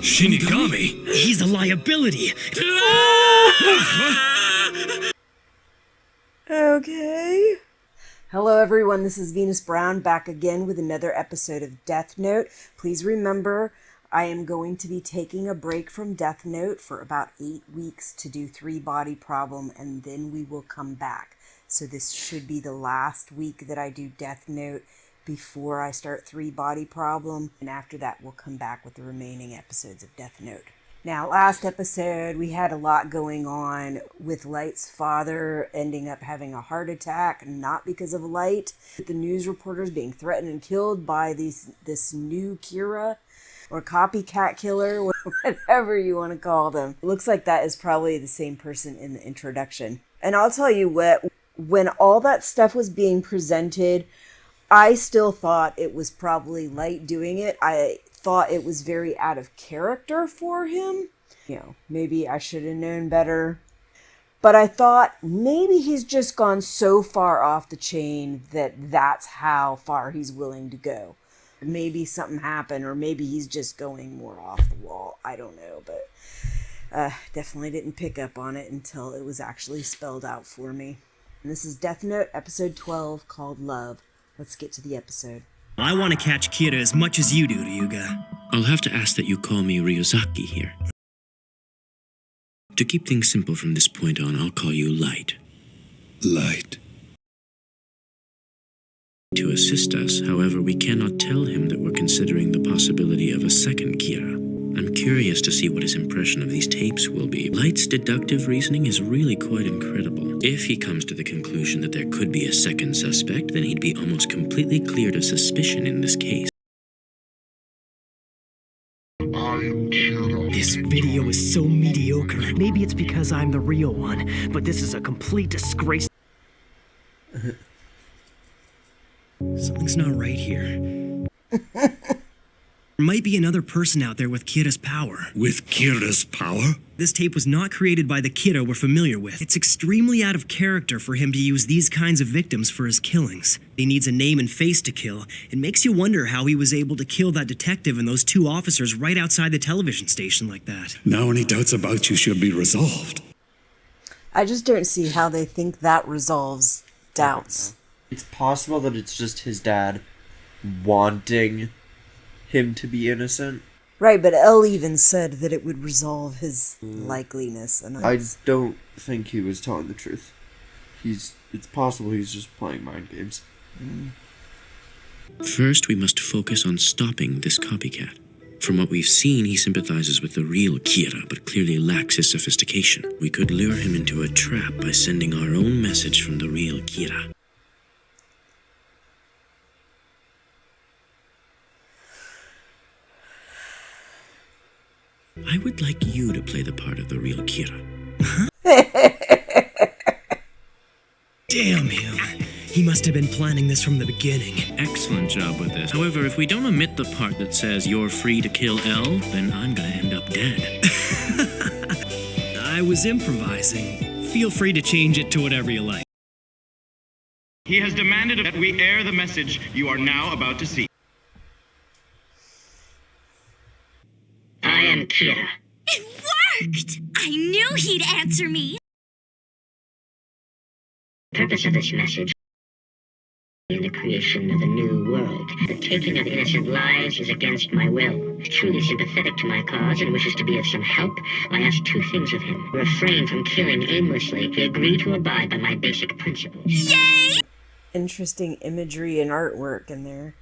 Shinigami? He's a liability! Okay. Hello everyone, this is Venus Brown back again with another episode of Death Note. Please remember, I am going to be taking a break from Death Note for about 8 weeks to do 3 Body Problem, and then we will come back. So this should be the last week that I do Death Note before I start 3 Body Problem, and after that we'll come back with the remaining episodes of Death Note. Now, last episode, we had a lot going on with Light's father ending up having a heart attack, not because of Light. The news reporters being threatened and killed by this new Kira, or copycat killer, whatever you want to call them. It looks like that is probably the same person in the introduction. And I'll tell you what, when all that stuff was being presented, I still thought it was probably Light doing it. I thought it was very out of character for him. You know, maybe I should have known better. But I thought maybe he's just gone so far off the chain that that's how far he's willing to go. Maybe something happened, or maybe he's just going more off the wall. I don't know, but definitely didn't pick up on it until it was actually spelled out for me. And this is Death Note, episode 12, called Love. Let's get to the episode. I want to catch Kira as much as you do, Ryuga. I'll have to ask that you call me Ryuzaki here. To keep things simple from this point on, I'll call you Light. Light. To assist us, however, we cannot tell him that we're considering the possibility of a second Kira. I'm curious to see what his impression of these tapes will be. Light's deductive reasoning is really quite incredible. If he comes to the conclusion that there could be a second suspect, then he'd be almost completely cleared of suspicion in this case. This video is so mediocre. Maybe it's because I'm the real one, but this is a complete disgrace. Something's not right here. There might be another person out there with Kira's power. With Kira's power? This tape was not created by the Kira we're familiar with. It's extremely out of character for him to use these kinds of victims for his killings. He needs a name and face to kill. It makes you wonder how he was able to kill that detective and those 2 officers right outside the television station like that. Now any doubts about you should be resolved. I just don't see how they think that resolves doubts. It's possible that it's just his dad wanting him to be innocent. Right, but Elle even said that it would resolve his likeliness. And I don't think he was telling the truth. It's possible he's just playing mind games. First, we must focus on stopping this copycat. From what we've seen, he sympathizes with the real Kira, but clearly lacks his sophistication. We could lure him into a trap by sending our own message from the real Kira. I would like you to play the part of the real Kira. Damn him. He must have been planning this from the beginning. Excellent job with this. However, if we don't omit the part that says you're free to kill L, then I'm gonna end up dead. I was improvising. Feel free to change it to whatever you like. He has demanded that we air the message you are now about to see. I am Kira. It worked! I knew he'd answer me! The purpose of this message in the creation of a new world. The taking of innocent lives is against my will. Truly sympathetic to my cause and wishes to be of some help, I ask 2 things of him. Refrain from killing aimlessly. He agreed to abide by my basic principles. Yay! Interesting imagery and artwork in there.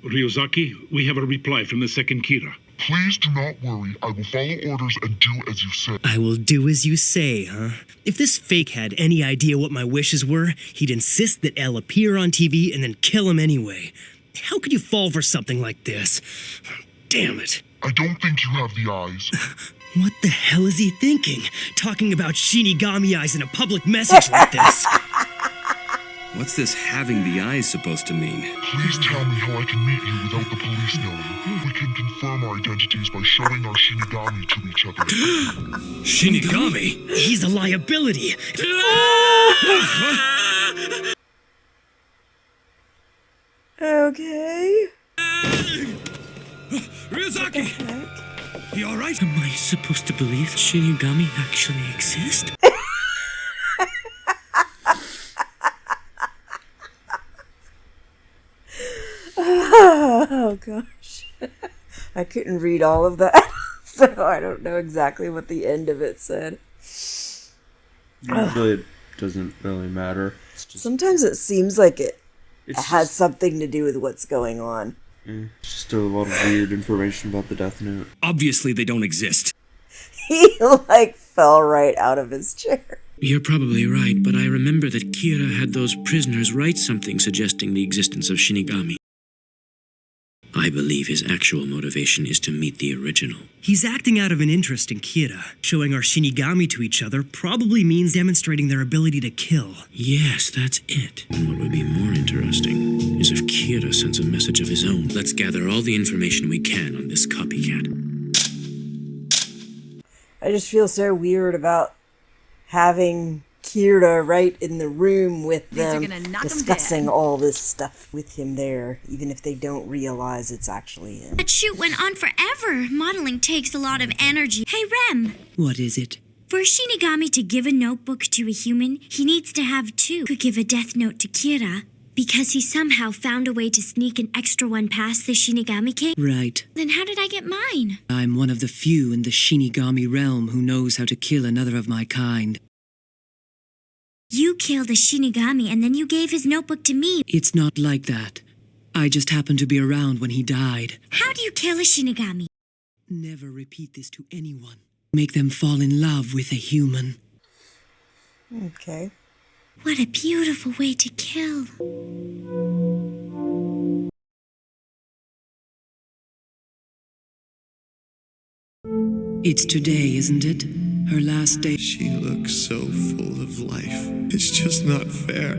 Ryuzaki, we have a reply from the second Kira. Please do not worry. I will follow orders and do as you say. I will do as you say, huh? If this fake had any idea what my wishes were, he'd insist that Elle appear on TV and then kill him anyway. How could you fall for something like this? Damn it. I don't think you have the eyes. What the hell is he thinking? Talking about Shinigami eyes in a public message like this? What's this having the eyes supposed to mean? Please tell me how I can meet you without the police knowing. We can confirm our identities by showing our Shinigami to each other. Shinigami? He's a liability! Okay. Ryuzaki! You alright? Am I supposed to believe Shinigami actually exist? Oh gosh. I couldn't read all of that, so I don't know exactly what the end of it said. Usually it doesn't really matter. It's just, Sometimes it seems like it it's has just, something to do with what's going on. it's just a lot of weird information about the Death Note. Obviously, they don't exist. He, like, fell right out of his chair. You're probably right, but I remember that Kira had those prisoners write something suggesting the existence of Shinigami. I believe his actual motivation is to meet the original. He's acting out of an interest in Kira. Showing our Shinigami to each other probably means demonstrating their ability to kill. Yes, that's it. And what would be more interesting is if Kira sends a message of his own. Let's gather all the information we can on this copycat. I just feel so weird about having Kira right in the room with them, discussing all this stuff with him there, even if they don't realize it's actually him. That shoot went on forever. Modeling takes a lot of energy. Hey, Rem. What is it? For a Shinigami to give a notebook to a human, he needs to have two. Could give a death note to Kira, because he somehow found a way to sneak an extra one past the Shinigami King. Right. Then how did I get mine? I'm one of the few in the Shinigami realm who knows how to kill another of my kind. You killed a Shinigami and then you gave his notebook to me. It's not like that. I just happened to be around when he died. How do you kill a Shinigami? Never repeat this to anyone. Make them fall in love with a human. Okay. What a beautiful way to kill. It's today, isn't it? Her last day. She looks so full of life. It's just not fair.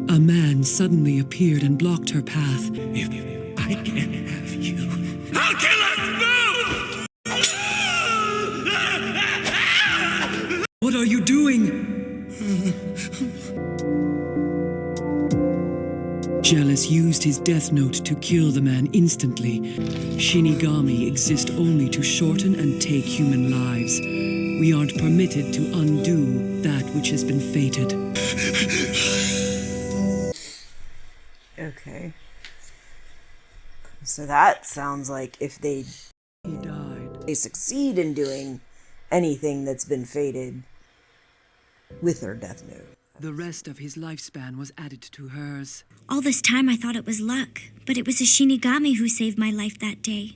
A man suddenly appeared and blocked her path. If I can't have you, I'll kill us both! What are you doing? Jealous used his death note to kill the man instantly. Shinigami exist only to shorten and take human lives. We aren't permitted to undo that which has been fated. Okay. So that sounds like if He died. they succeed in doing anything that's been fated with her death note. The rest of his lifespan was added to hers. All this time I thought it was luck, but it was a Shinigami who saved my life that day.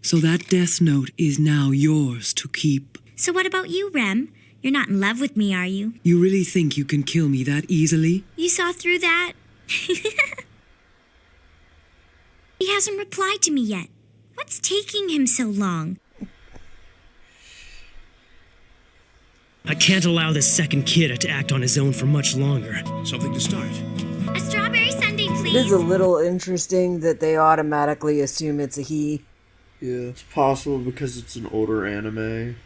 So that death note is now yours to keep. So what about you, Rem? You're not in love with me, are you? You really think you can kill me that easily? You saw through that? He hasn't replied to me yet. What's taking him so long? I can't allow this second kid to act on his own for much longer. Something to start. A strawberry sundae, It is please. a little interesting that they automatically assume it's a he. Yeah, it's possible because it's an older anime.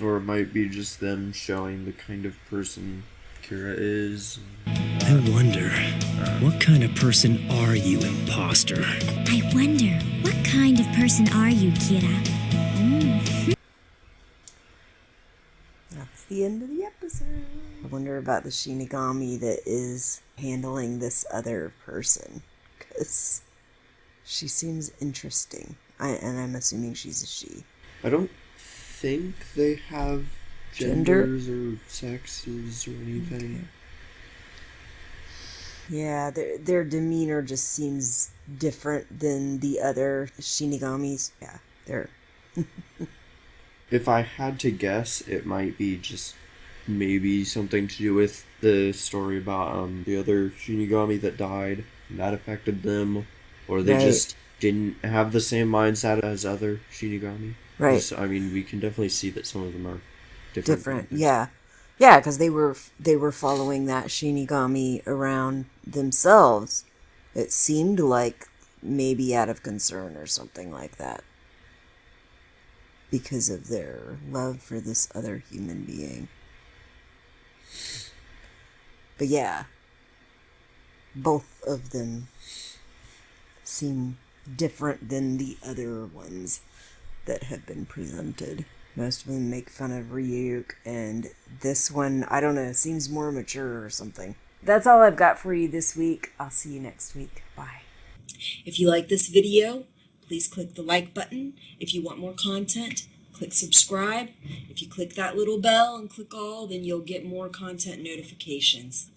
Or it might be just them showing the kind of person Kira is. I wonder, what kind of person are you, imposter? I wonder, what kind of person are you, Kira? That's the end of the episode. I wonder about the Shinigami that is handling this other person, because she seems interesting. And I'm assuming she's a she. I don't think they have Gender? genders or sexes or anything. Yeah, their demeanor just seems different than the other Shinigamis. Yeah, they're... If I had to guess, it might be just maybe something to do with the story about the other Shinigami that died, and that affected them, or they Right. just didn't have the same mindset as other Shinigami. Right. 'Cause, I mean, we can definitely see that some of them are different. Yeah. Yeah, because they were following that Shinigami around themselves. It seemed like maybe out of concern or something like that. Because of their love for this other human being. But yeah. both of them seem different than the other ones that have been presented. Most of them make fun of Ryuk, and this one, I don't know, seems more mature or something. That's all I've got for you this week. I'll see you next week. Bye. If you like this video, please click the like button. If you want more content, click subscribe. If you click that little bell and click all, then you'll get more content notifications.